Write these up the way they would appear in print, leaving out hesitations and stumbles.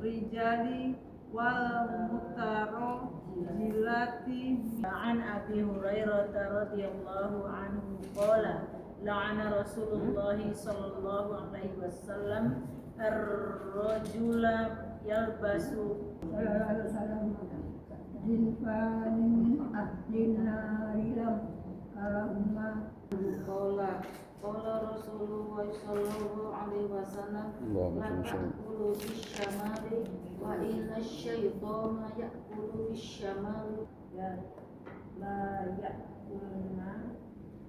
rijali wal mutarajilati. An Abi Hurairah radhiyallahu anhu qala la'ana Rasulullah sallallahu alaihi wasallam ar-rajula yalbasu jinfanin ahdina rilam kalahuma qala Rasulullah sallallahu alaihi wasallam la ta'kulu bisyamali wa inna syaitana ya'kulu bisyamali la ya'kuluna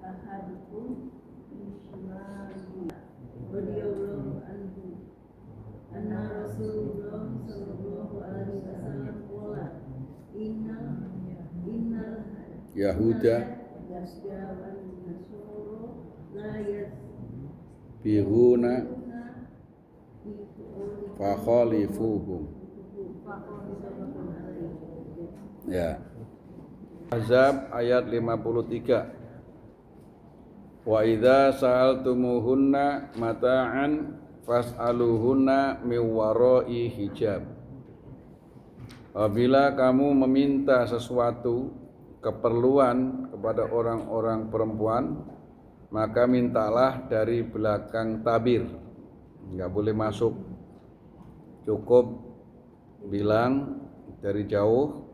ahadukum bisyamali. Radhiyallahu anhu anna Rasulullah sallallahu alaihi wasallam qala innal Yahuda bihuna fakhalifuhum. Ya. Ahzab ayat 53. Wa idza sa'altumuhunna mata'an fas'aluhunna min wara'i hijab. Apabila kamu meminta sesuatu keperluan kepada orang-orang perempuan, maka mintalah dari belakang tabir, nggak boleh masuk, cukup bilang dari jauh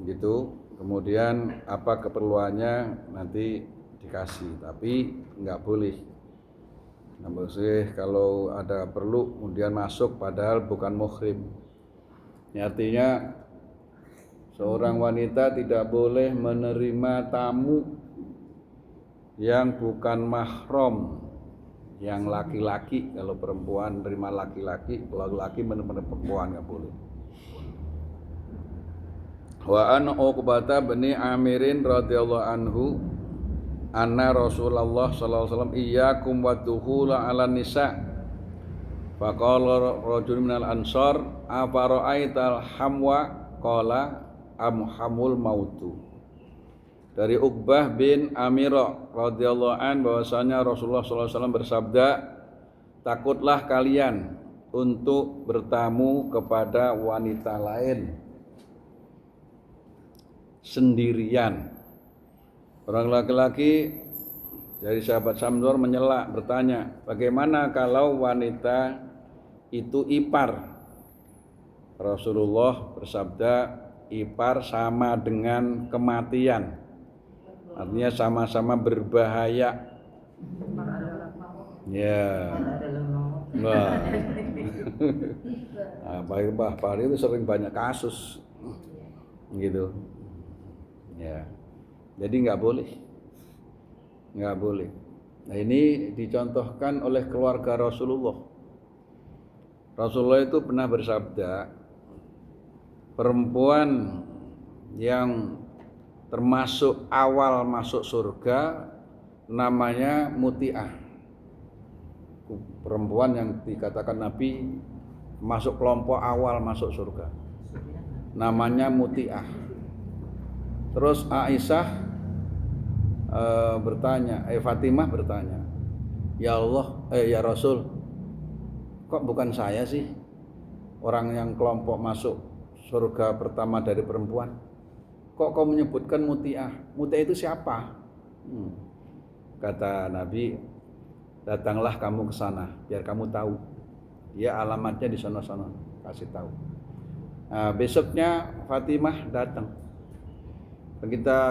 gitu, kemudian apa keperluannya nanti dikasih, tapi nggak boleh. Nah, kalau ada perlu kemudian masuk padahal bukan muhrim. Ini artinya seorang wanita tidak boleh menerima tamu yang bukan mahram, yang laki-laki. Kalau perempuan menerima laki-laki, kalau laki menerima perempuan nggak boleh. Wa an Uqbah bin Amirin radhiyallahu anhu anna Rasulullah sallallahu alaihi wasallam iyyakum waddukhula 'ala nisa. Faqala rajulun minal ansar afara'aital hamwa qala amhamul mautu. Dari Uqbah bin Amir radhiyallahu an bahwasanya Rasulullah sallallahu alaihi wasallam bersabda, takutlah kalian untuk bertamu kepada wanita lain sendirian. Orang laki-laki dari sahabat Samdur menyela, bertanya, bagaimana kalau wanita itu ipar? Rasulullah bersabda, ipar sama dengan kematian, artinya sama-sama berbahaya. Ya, nah, Mbah Fahri itu sering banyak kasus, gitu. Ya, jadi nggak boleh. Nah, ini dicontohkan oleh keluarga Rasulullah. Rasulullah itu pernah bersabda, perempuan yang termasuk awal masuk surga namanya muti'ah. Perempuan yang dikatakan Nabi masuk kelompok awal masuk surga, namanya muti'ah. Terus Aisyah Fatimah bertanya, ya Allah, ya Rasul, kok bukan saya sih orang yang kelompok masuk surga pertama dari perempuan? Kok kau menyebutkan muti'ah? Muti'ah itu siapa? Kata Nabi, datanglah kamu ke sana biar kamu tahu. Ya, alamatnya di sana-sana, kasih tahu. Nah, besoknya Fatimah datang.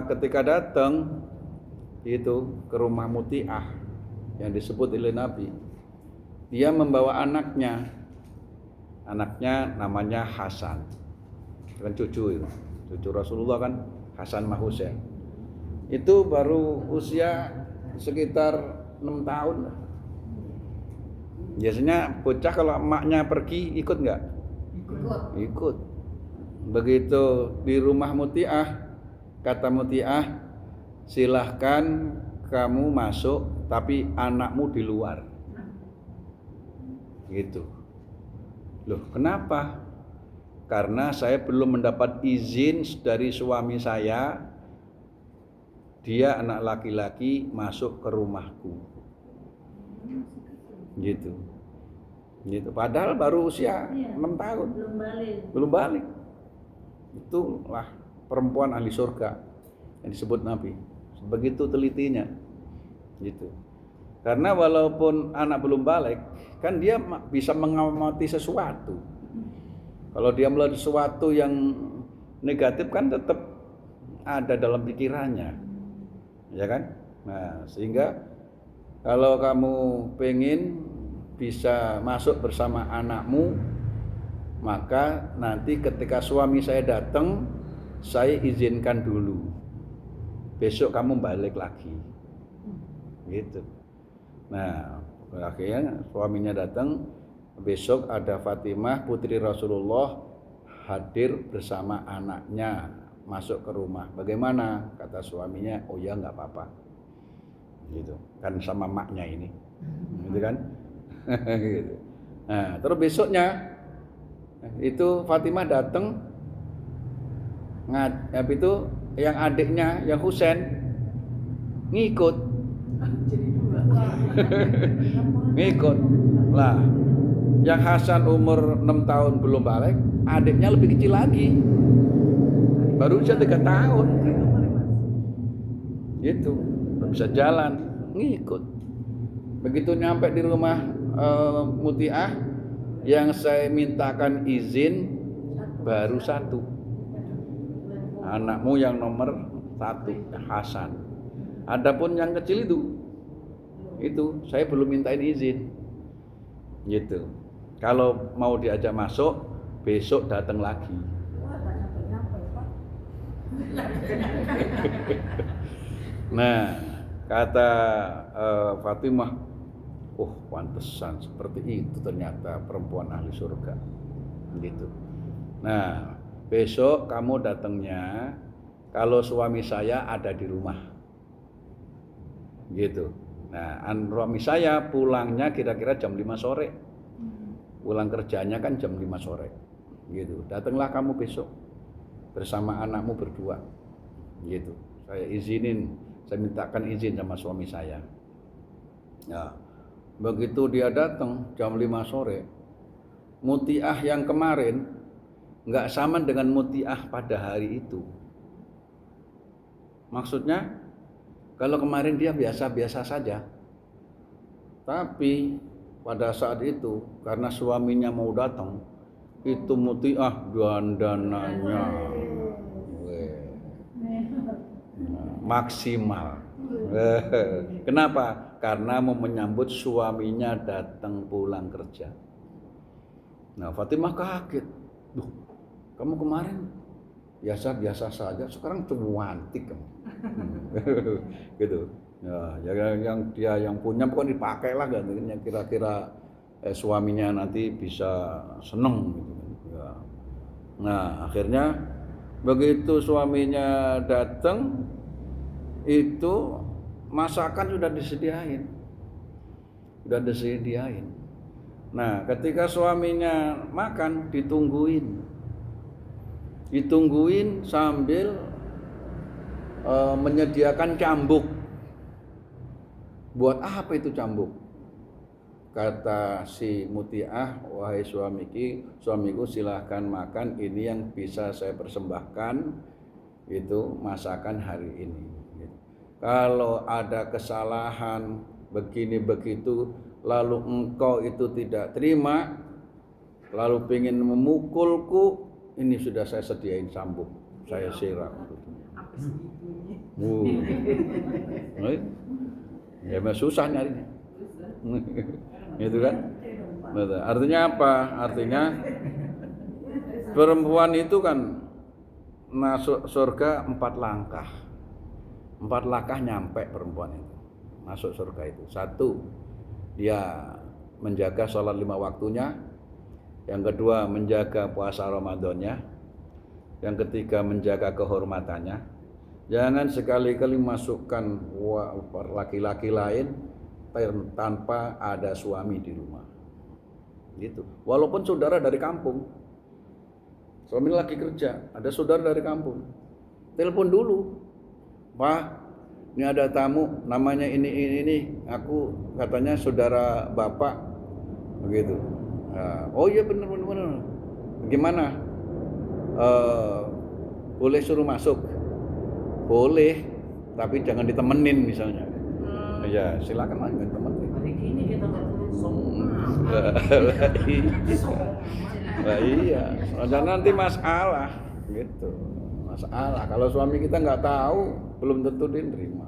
Ketika datang itu ke rumah muti'ah yang disebut oleh Nabi, dia membawa anaknya namanya Hasan, kan cucu Rasulullah kan, Hasan mah Husain. Itu baru usia sekitar 6 tahun. Biasanya bocah kalau emaknya pergi ikut nggak? Ikut. Begitu di rumah muti'ah, kata muti'ah, silahkan kamu masuk tapi anakmu di luar. Gitu. Loh, kenapa? Karena saya belum mendapat izin dari suami saya, dia anak laki-laki masuk ke rumahku. Gitu. Gitu. Padahal baru usia 6 tahun. Belum balik. Itulah perempuan ahli surga yang disebut Nabi. Begitu telitinya. Gitu. Karena walaupun anak belum balik, kan dia bisa mengamati sesuatu. Kalau dia melihat sesuatu yang negatif kan tetap ada dalam pikirannya. Ya kan? Nah, sehingga kalau kamu pengen bisa masuk bersama anakmu, maka nanti ketika suami saya datang, saya izinkan dulu. Besok kamu balik lagi. Gitu. Nah, akhirnya suaminya datang, besok ada Fatimah putri Rasulullah hadir bersama anaknya masuk ke rumah. Bagaimana? Kata suaminya, oh ya nggak apa-apa. Gitu. Kan sama maknya ini. Gitu kan? Gitu. Nah, terus besoknya itu Fatimah datang, itu yang adiknya yang Husain ngikut. Ngikut. Lah, yang Hasan umur 6 tahun belum balik, adiknya lebih kecil lagi. Baru usia 3 tahun. Gitu. Belum bisa jalan, ngikut. Begitu nyampe di rumah Muti'ah, yang saya mintakan izin baru 1. Anakmu yang nomor 1, Hasan. Adapun yang kecil itu saya belum mintain izin. Gitu. Kalau mau diajak masuk, besok datang lagi. Nah, kata Fatimah, oh pantesan seperti itu ternyata perempuan ahli surga. Gitu. Nah, besok kamu datangnya kalau suami saya ada di rumah. Gitu. Nah, suami saya pulangnya kira-kira jam 5 sore. Pulang kerjanya kan jam 5 sore. Gitu. Datanglah kamu besok bersama anakmu berdua. Gitu. Saya izinin, saya mintakan izin sama suami saya. Ya. Begitu dia datang jam 5 sore, Muti'ah yang kemarin nggak sama dengan Muti'ah pada hari itu. Maksudnya, kalau kemarin dia biasa-biasa saja, tapi pada saat itu karena suaminya mau datang, itu Muti'ah dandanannya maksimal. Kenapa? Karena mau menyambut suaminya datang pulang kerja. Nah, Fatimah kaget. Duh, kamu kemarin biasa-biasa saja, sekarang cantik kamu. Gitu. Ya, yang dia yang punya pokoknya dipakai lah kan, yang kira-kira suaminya nanti bisa seneng gitu. Ya. Nah, akhirnya begitu suaminya datang, itu masakan sudah disediain. Nah, ketika suaminya makan, ditungguin sambil menyediakan cambuk. Buat apa itu cambuk? Kata si Muti'ah, wahai suamiku silahkan makan, ini yang bisa saya persembahkan, itu masakan hari ini. Kalau ada kesalahan begini begitu, lalu engkau itu tidak terima, lalu ingin memukulku, ini sudah saya sediain cambuk, saya siram. Ya memang susah nyarinya. Gitu kan? Artinya apa? Artinya perempuan itu kan masuk surga 4 langkah. 4 langkah nyampe perempuan itu masuk surga itu. 1, dia menjaga sholat 5 waktunya. Yang kedua, menjaga puasa Ramadannya. Yang ketiga, menjaga kehormatannya. Jangan sekali-kali masukkan laki-laki lain tanpa ada suami di rumah. Gitu. Walaupun saudara dari kampung, suami lagi kerja, ada saudara dari kampung, telepon dulu. Pak, ini ada tamu, namanya ini, aku katanya saudara bapak, begitu. Nah, oh iya benar. Gimana? Boleh suruh masuk? Boleh, tapi jangan ditemenin misalnya. Ya silakan aja temenin. Hari ini kita nggak turun Nah, iya, dan nanti masalah gitu. Masalah kalau suami kita nggak tahu, belum tentu dia terima.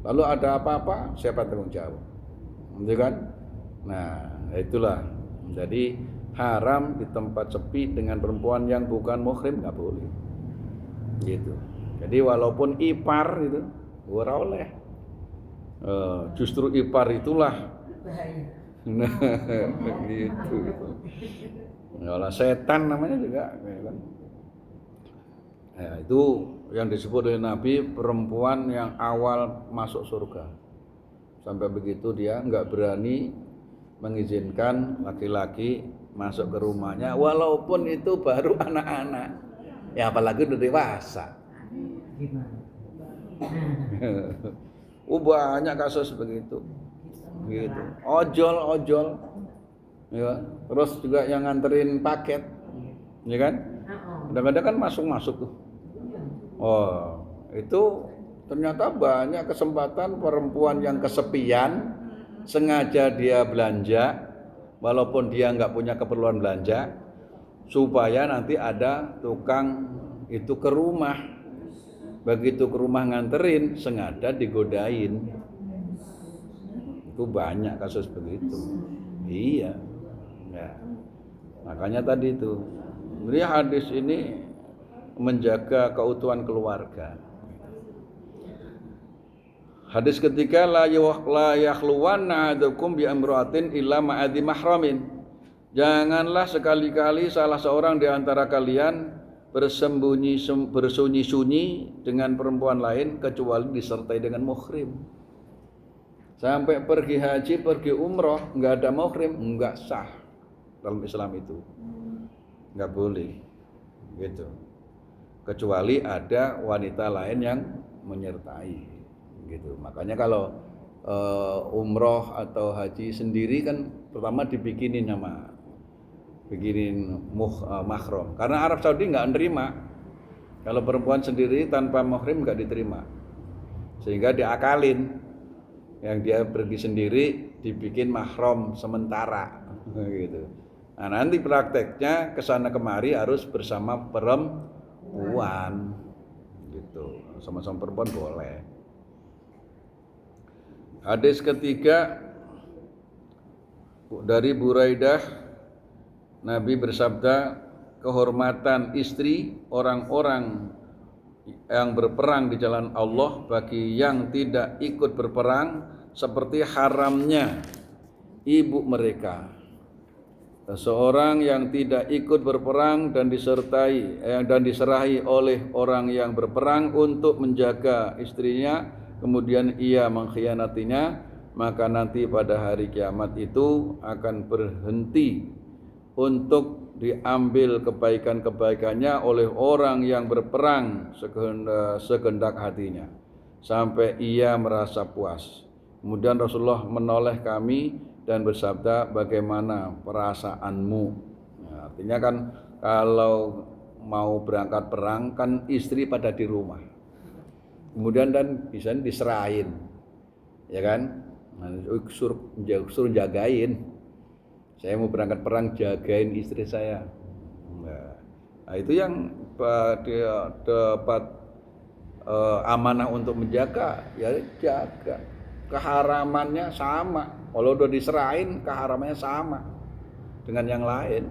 Lalu ada apa-apa, siapa tanggung jawab? Gitu kan? Nah, itulah. Jadi haram di tempat sepi dengan perempuan yang bukan muhrim nggak boleh. Gitu. Jadi walaupun ipar itu, ora oleh. Justru ipar itulah bahaya. nah, gitu. Kalau setan namanya juga, ya kan? Ya, itu yang disebut oleh Nabi perempuan yang awal masuk surga. Sampai begitu dia nggak berani mengizinkan laki-laki masuk ke rumahnya, walaupun itu baru anak-anak. Ya apalagi udah dewasa. Gimana? Banyak kasus begitu. Gitu. Ojol. Ya, terus juga yang nganterin paket. Ya kan? Kadang-kadang kan masuk tuh. Oh, itu ternyata banyak kesempatan perempuan yang kesepian sengaja dia belanja walaupun dia nggak punya keperluan belanja supaya nanti ada tukang itu ke rumah. Begitu ke rumah nganterin sengaja digodain. Itu banyak kasus begitu. Iya. Ya. Makanya tadi itu. Jadi hadis ini menjaga keutuhan keluarga. Hadis ketiga la yakhluwanna ahadukum bi amratin illa ma'adhi mahramin. Janganlah sekali-kali salah seorang di antara kalian bersunyi-sunyi dengan perempuan lain kecuali disertai dengan muhrim. Sampai pergi haji, pergi umroh enggak ada muhrim, enggak sah dalam Islam itu. Enggak boleh. Gitu. Kecuali ada wanita lain yang menyertai gitu. Makanya kalau umroh atau haji sendiri kan pertama dibikinin mahram. Karena Arab Saudi nggak nerima kalau perempuan sendiri tanpa mahram nggak diterima, sehingga diakalin yang dia pergi sendiri dibikin mahram sementara gitu. Nah nanti prakteknya kesana kemari harus bersama perempuan gitu, sama-sama perempuan boleh. Hadis ketiga dari Buraidah, Nabi bersabda, kehormatan istri orang-orang yang berperang di jalan Allah bagi yang tidak ikut berperang seperti haramnya ibu mereka. Seseorang yang tidak ikut berperang dan diserahi oleh orang yang berperang untuk menjaga istrinya, kemudian ia mengkhianatinya, maka nanti pada hari kiamat itu akan berhenti untuk diambil kebaikan-kebaikannya oleh orang yang berperang sekehendak hatinya sampai ia merasa puas. Kemudian Rasulullah menoleh kami dan bersabda, bagaimana perasaanmu? Nah, artinya kan kalau mau berangkat perang kan istri pada di rumah, kemudian dan bisa diserahin, ya kan? Nah, suruh jagain. Saya mau berangkat perang, jagain istri saya. Nah itu yang dia dapat amanah untuk menjaga, ya jaga. Keharamannya sama. Kalau udah diserahin, keharamannya sama dengan yang lain.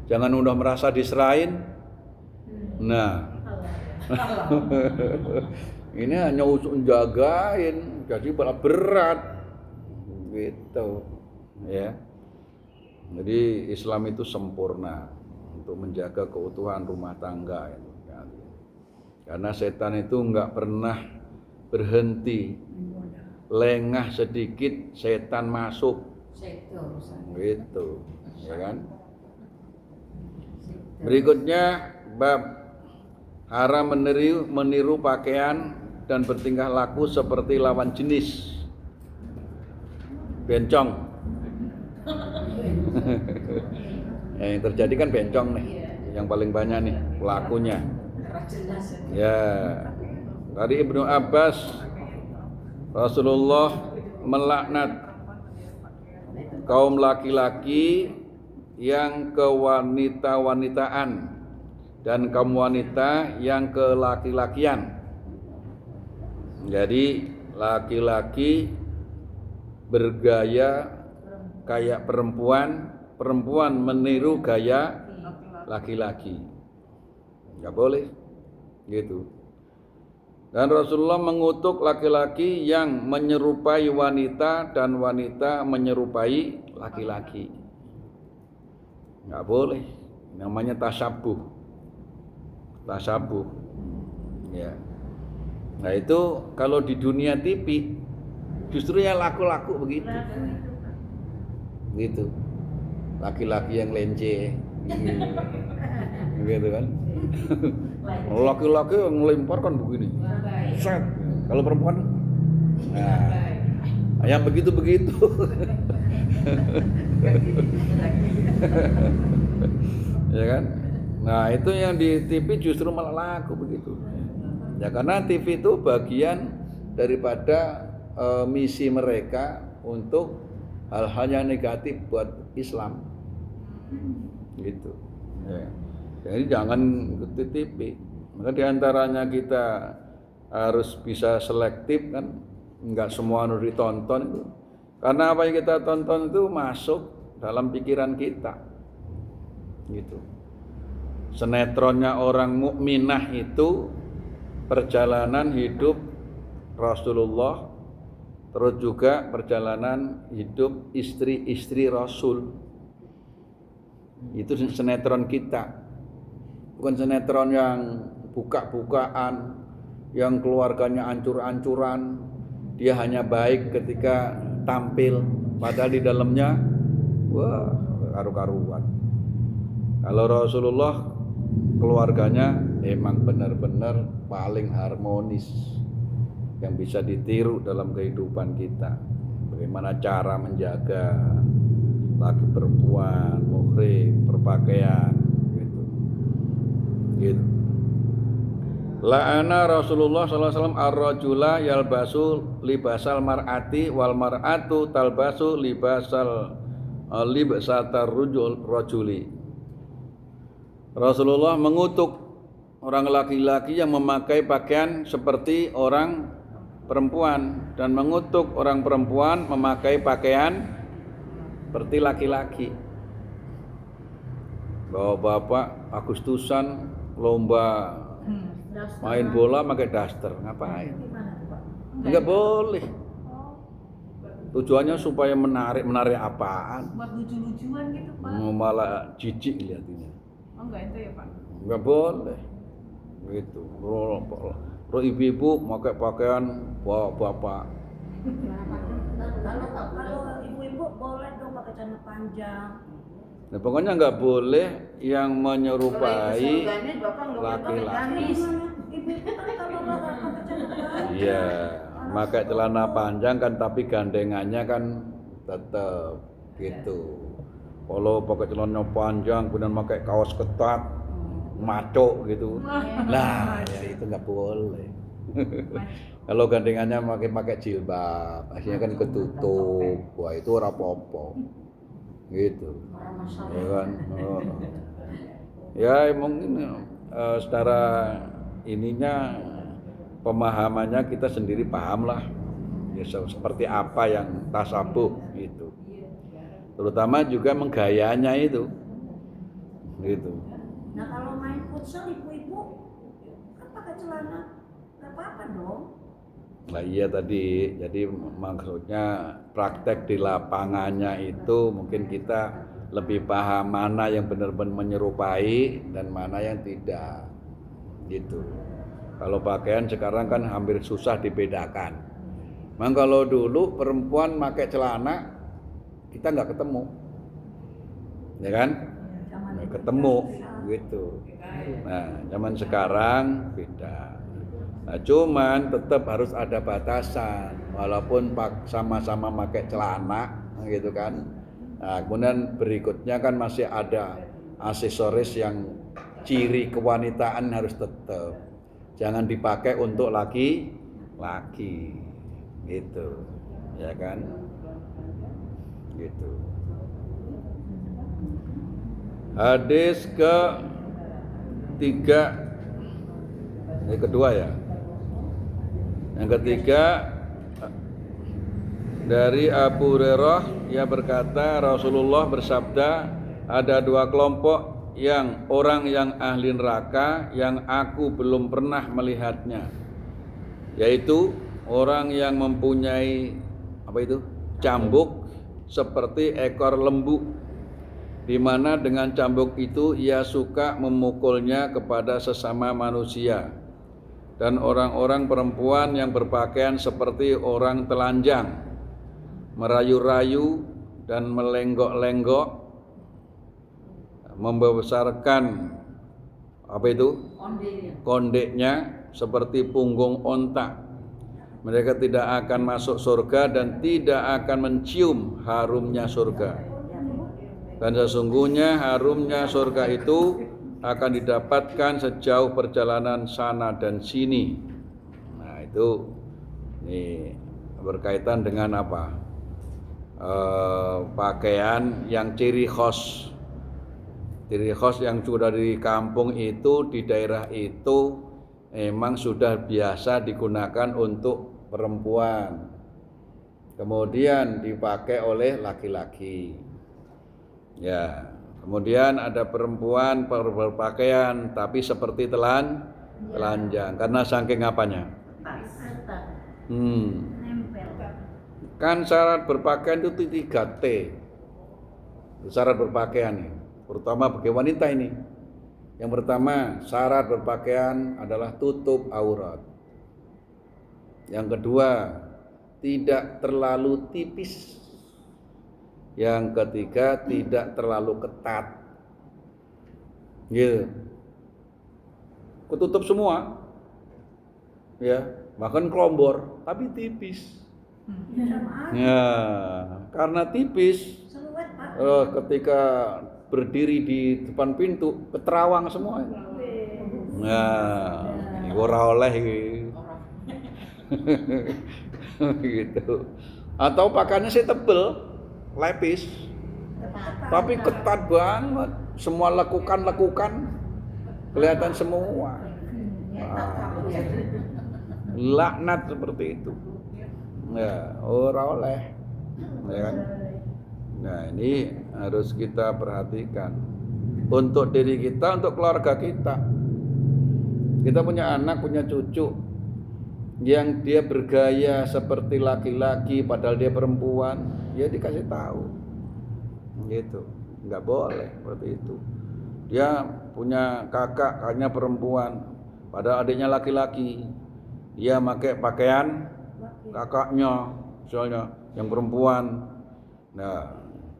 Jangan udah merasa diserahin. Nah, ini hanya untuk jagain, jadi berat, gitu, ya. Jadi Islam itu sempurna untuk menjaga keutuhan rumah tangga, karena setan itu nggak pernah berhenti. Lengah sedikit setan masuk, gitu, ya kan? Berikutnya bab haram meniru pakaian dan bertingkah laku seperti lawan jenis. Bencong. Yang terjadi kan bencong nih, yang paling banyak nih pelakunya. Ya, dari Ibnu Abbas, Rasulullah melaknat kaum laki-laki yang kewanita-wanitaan dan kaum wanita yang kelaki-lakian. Jadi laki-laki bergaya kayak perempuan, perempuan meniru gaya laki-laki. Enggak boleh gitu. Dan Rasulullah mengutuk laki-laki yang menyerupai wanita dan wanita menyerupai laki-laki. Enggak boleh. Namanya tasabuh. Tasabuh. Ya. Nah, itu kalau di dunia TV justru ya laku-laku begitu. Gitu. Laki-laki yang lence. Gitu kan. Laki-laki yang ngelempar kan begini. Set. Kalau perempuan nah, yang begitu-begitu. Ya kan? Nah, itu yang di TV justru malah laku begitu. Ya karena TV itu bagian daripada misi mereka untuk hal-hal yang negatif buat Islam. Gitu. Ya. Jadi jangan ikuti TV. Maka diantaranya kita harus bisa selektif kan, nggak semua harus ditonton itu. Karena apa yang kita tonton itu masuk dalam pikiran kita. Gitu. Sinetronnya orang mukminah itu perjalanan hidup Rasulullah, terus juga perjalanan hidup istri-istri Rasul. Itu sinetron kita. Bukan sinetron yang buka-bukaan, yang keluarganya ancur-ancuran. Dia hanya baik ketika tampil, padahal di dalamnya wah, karu-karuan. Kalau Rasulullah keluarganya emang benar-benar paling harmonis yang bisa ditiru dalam kehidupan kita. Bagaimana cara menjaga laki perempuan, muhrim, berpakaian gitu. La'ana Rasulullah sallallahu alaihi wasallam ar-rajula yalbasu libasal mar'ati wal mar'atu talbasu libasatar rajuli. Rasulullah mengutuk orang laki-laki yang memakai pakaian seperti orang perempuan dan mengutuk orang perempuan memakai pakaian seperti laki-laki. Bapak Agustusan lomba main bola pakai daster, ngapain? Enggak boleh. Tujuannya supaya menarik apaan? Buat lucu-lucuan gitu, Pak. Malah jijik lihatnya. Oh, enggak itu ya, Pak? Enggak boleh. Gitu. Kalau ibu-ibu pakai pakaian bapak. Kalau ibu-ibu boleh dong pakai celana panjang. Nah, pokoknya nggak boleh yang menyerupai laki-laki. Iya, pakai celana panjang kan, tapi gandengannya kan tetap gitu. Kalau pakai celana panjang kemudian pakai kaos ketat, maco gitu, nah ya itu nggak boleh. Kalau gandengannya pakai jilbab, akhirnya kan ketutup, wah itu ora apa-apa. Gitu, ya kan? Oh. Ya mungkin secara ininya pemahamannya kita sendiri paham lah, ya seperti apa yang tasabuh gitu. Terutama juga menggayanya itu, gitu. Nah kalau main futsal ibu-ibu kan pakai celana, nggak apa-apa dong. Nah iya tadi, jadi maksudnya praktek di lapangannya itu mungkin kita lebih paham mana yang benar-benar menyerupai dan mana yang tidak, gitu. Kalau pakaian sekarang kan hampir susah dibedakan. Memang kalau dulu perempuan pakai celana kita nggak ketemu, ya kan? Nggak ketemu, gitu. Nah zaman sekarang beda. Nah, cuman tetap harus ada batasan, walaupun sama-sama pakai celana, gitu kan. Nah, kemudian berikutnya kan masih ada aksesoris yang ciri kewanitaan harus tetap. Jangan dipakai untuk laki-laki. Gitu. Ya kan? Gitu. Hadis kedua ya. Yang ketiga dari Abu Hurairah, ia berkata Rasulullah bersabda, ada dua kelompok orang yang ahli neraka yang aku belum pernah melihatnya, yaitu orang yang mempunyai cambuk seperti ekor lembu, di mana dengan cambuk itu ia suka memukulnya kepada sesama manusia, dan orang-orang perempuan yang berpakaian seperti orang telanjang, merayu-rayu dan melenggok-lenggok, membesarkan kondeknya seperti punggung onta. Mereka tidak akan masuk surga dan tidak akan mencium harumnya surga. Dan sesungguhnya harumnya surga itu akan didapatkan sejauh perjalanan sana dan sini. Nah itu ini berkaitan dengan apa? Pakaian yang ciri khas yang sudah di kampung itu, di daerah itu memang sudah biasa digunakan untuk perempuan, kemudian dipakai oleh laki-laki. Ya, kemudian ada perempuan berpakaian tapi seperti telanjang karena saking apanya? Kan syarat berpakaian itu 3T. Syarat berpakaian nih, terutama bagi wanita ini. Yang pertama, syarat berpakaian adalah tutup aurat. Yang kedua, tidak terlalu tipis. Yang ketiga, tidak terlalu ketat. Gitu. Ketutup semua. Ya, bahkan kelombor, tapi tipis. Ya, karena tipis, ketika berdiri di depan pintu keterawang semua. Nah, ora oleh gitu. Atau pakaiannya sih tebel, lepis, tapi ketat banget, semua lekukan kelihatan semua. Laknat seperti itu. Ya, ora oleh, ya kan? Nah, ini harus kita perhatikan untuk diri kita, untuk keluarga kita. Kita punya anak, punya cucu yang dia bergaya seperti laki-laki padahal dia perempuan, ya dikasih tahu. Gitu. Enggak boleh seperti itu. Dia punya kakaknya perempuan padahal adiknya laki-laki. Dia pakai pakaian kakaknya misalnya yang perempuan. Nah,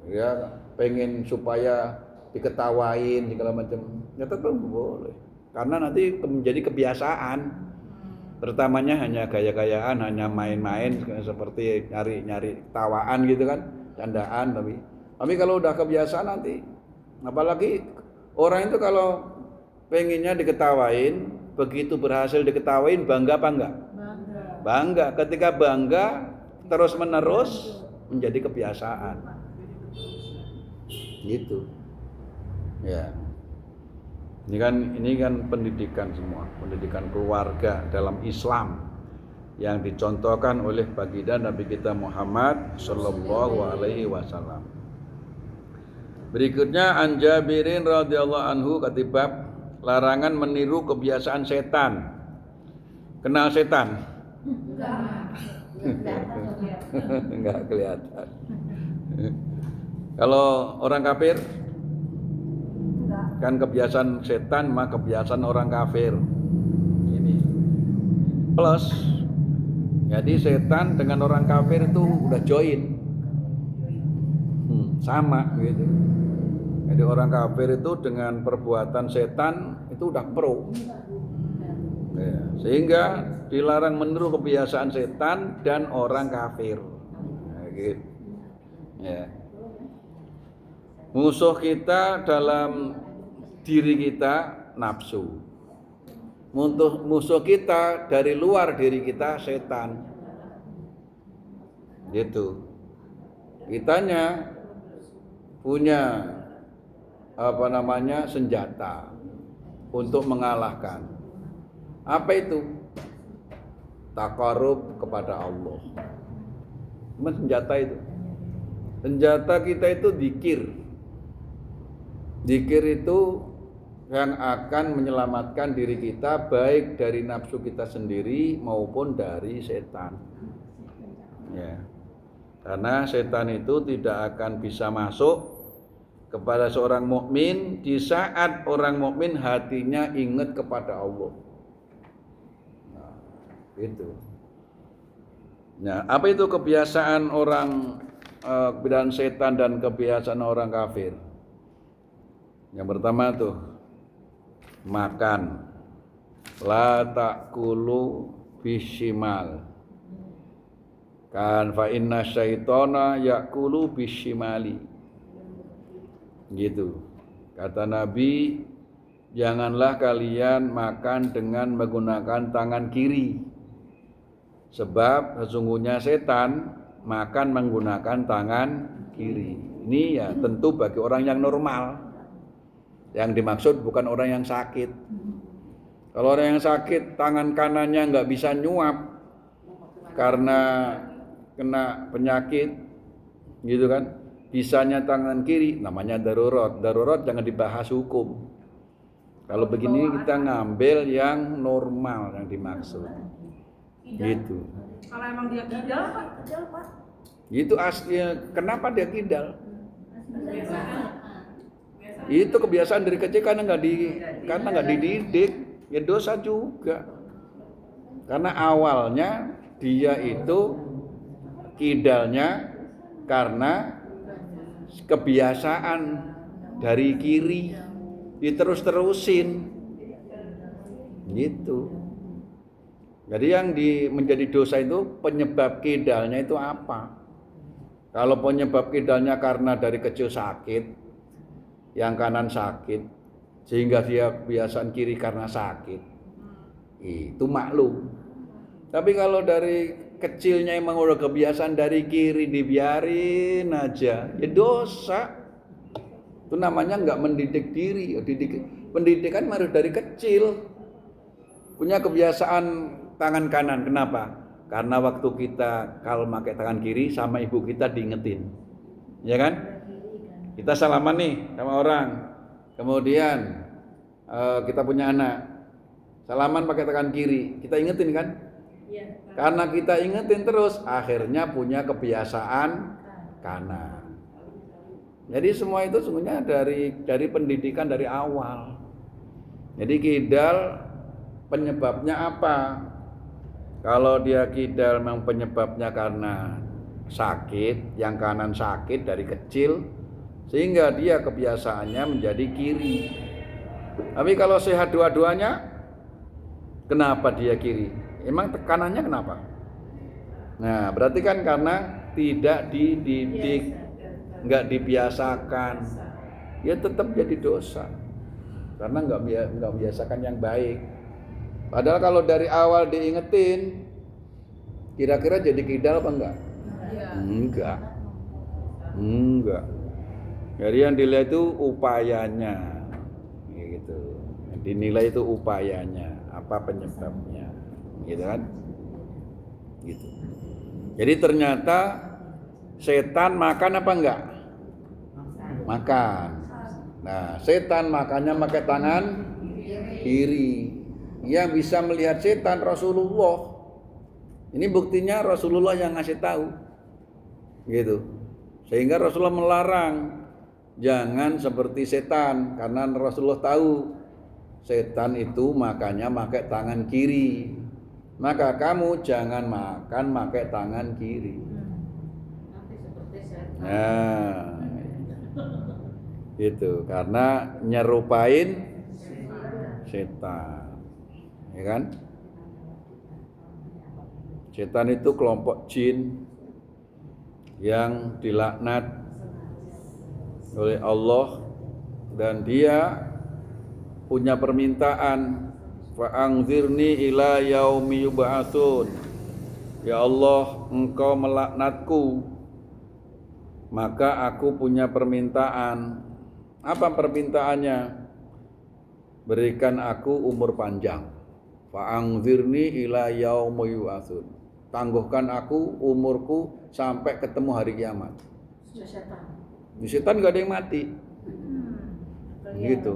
ya pengen supaya diketawain segala macam, ya tetap boleh, karena nanti menjadi kebiasaan. Pertamanya hanya gaya-gayaan, hanya main-main seperti nyari tawaan gitu kan, candaan, tapi kalau udah kebiasaan nanti, apalagi orang itu kalau pengennya diketawain, begitu berhasil diketawain bangga apa enggak? Bangga. Ketika bangga terus menerus menjadi kebiasaan. Gitu. Ya. Ini kan pendidikan semua, pendidikan keluarga dalam Islam yang dicontohkan oleh baginda Nabi kita Muhammad sallallahu alaihi wasallam. Berikutnya an Jabirin radhiyallahu anhu katibab larangan meniru kebiasaan setan. Kenal setan? Enggak kelihatan. Kalau orang kafir kan kebiasaan setan, maka kebiasaan orang kafir. Ini plus, jadi setan dengan orang kafir itu udah join, sama gitu. Jadi orang kafir itu dengan perbuatan setan itu udah pro. Ya, sehingga dilarang meniru kebiasaan setan dan orang kafir. Nah, gitu. Ya. Musuh kita dalam diri kita nafsu. Musuh kita dari luar diri kita setan. Gitu. Kitanya punya senjata untuk mengalahkan. Apa itu? Taqarrub kepada Allah. Senjata itu. Senjata kita itu zikir. Zikir itu yang akan menyelamatkan diri kita baik dari nafsu kita sendiri maupun dari setan. Ya. Karena setan itu tidak akan bisa masuk kepada seorang mukmin di saat orang mukmin hatinya ingat kepada Allah. Nah, itu. Nah, apa itu kebiasaan orang kebiasaan setan dan kebiasaan orang kafir? Yang pertama tuh makan, la ta'kulu bishimal, kan fa inna syaitana ya'kulu bishimali. Gitu kata Nabi, janganlah kalian makan dengan menggunakan tangan kiri, sebab sesungguhnya setan makan menggunakan tangan kiri. Ini ya tentu bagi orang yang normal. Yang dimaksud bukan orang yang sakit. Kalau orang yang sakit tangan kanannya nggak bisa nyuap karena kena penyakit, gitu kan? Bisanya tangan kiri, namanya darurat. Darurat jangan dibahas hukum. Kalau begini kita ngambil yang normal yang dimaksud. Gitu. Kalau emang dia kidal, Pak. Itu aslinya. Kenapa dia kidal? Itu kebiasaan dari kecil karena nggak dididik, ya dosa juga. Karena awalnya dia itu kidalnya karena kebiasaan dari kiri, diterus-terusin, gitu. Jadi yang menjadi dosa itu penyebab kidalnya itu apa? Kalau penyebab kidalnya karena dari kecil sakit, yang kanan sakit, sehingga dia kebiasaan kiri karena sakit, itu maklum. Tapi kalau dari kecilnya emang udah kebiasaan dari kiri, dibiarin aja, ya dosa. Itu namanya nggak mendidik diri. Pendidikan harus dari kecil. Punya kebiasaan tangan kanan, kenapa? Karena waktu kita kalau pakai tangan kiri sama ibu kita diingetin, ya kan? Kita salaman nih sama orang, kemudian kita punya anak, salaman pakai tangan kiri, kita ingetin kan? Ya. Karena kita ingetin terus, akhirnya punya kebiasaan kanan. Jadi semua itu sebenarnya dari pendidikan dari awal. Jadi kidal penyebabnya apa? Kalau dia kidal memang penyebabnya karena sakit, yang kanan sakit dari kecil, sehingga dia kebiasaannya menjadi kiri. Tapi kalau sehat dua-duanya, kenapa dia kiri? Emang tekanannya kenapa? Nah, berarti kan karena tidak dididik, nggak dibiasakan, ya tetap jadi dosa. Karena nggak biasakan yang baik. Padahal kalau dari awal diingetin, kira-kira jadi kidal apa enggak? Enggak. Jadi yang dilihat itu upayanya, gitu. Yang dinilai itu upayanya, apa penyebabnya, gitu kan? Gitu. Jadi ternyata setan makan apa enggak? Makan. Nah, setan makannya pakai tangan kiri. Yang bisa melihat setan Rasulullah. Ini buktinya Rasulullah yang ngasih tahu, gitu. Sehingga Rasulullah melarang. Jangan seperti setan, karena Rasulullah tahu setan itu makannya pakai tangan kiri. Maka kamu jangan makan pakai tangan kiri. Nah, itu karena nyerupain setan, ya kan? Setan itu kelompok jin yang dilaknat oleh Allah, dan dia punya permintaan, fa'angzirni ila yaumi yub'atsun. Ya Allah, Engkau melaknatku, maka aku punya permintaan. Apa permintaannya? Berikan aku umur panjang. Fa'angzirni ila yaumi yub'atsun. Tangguhkan aku umurku sampai ketemu hari kiamat. Sudah setan. Di setan gak ada yang mati. Iya. Gitu.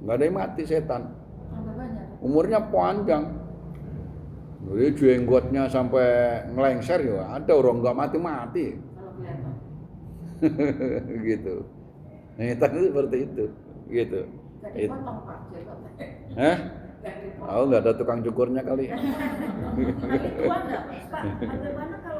Gak ada yang mati setan. Tambah banyak. Umurnya panjang. Jadi jenggotnya sampai ngelengser ya. Ada orang nggak mati-mati. Kalau kelihatan. Gitu. Setan itu seperti itu. Gitu. Gak dipotong Pak jenggotnya. Hah? Gak dipotong. Oh nggak ada tukang cukurnya kali. Tapi tua nggak Pak? Pak, bagaimana kalau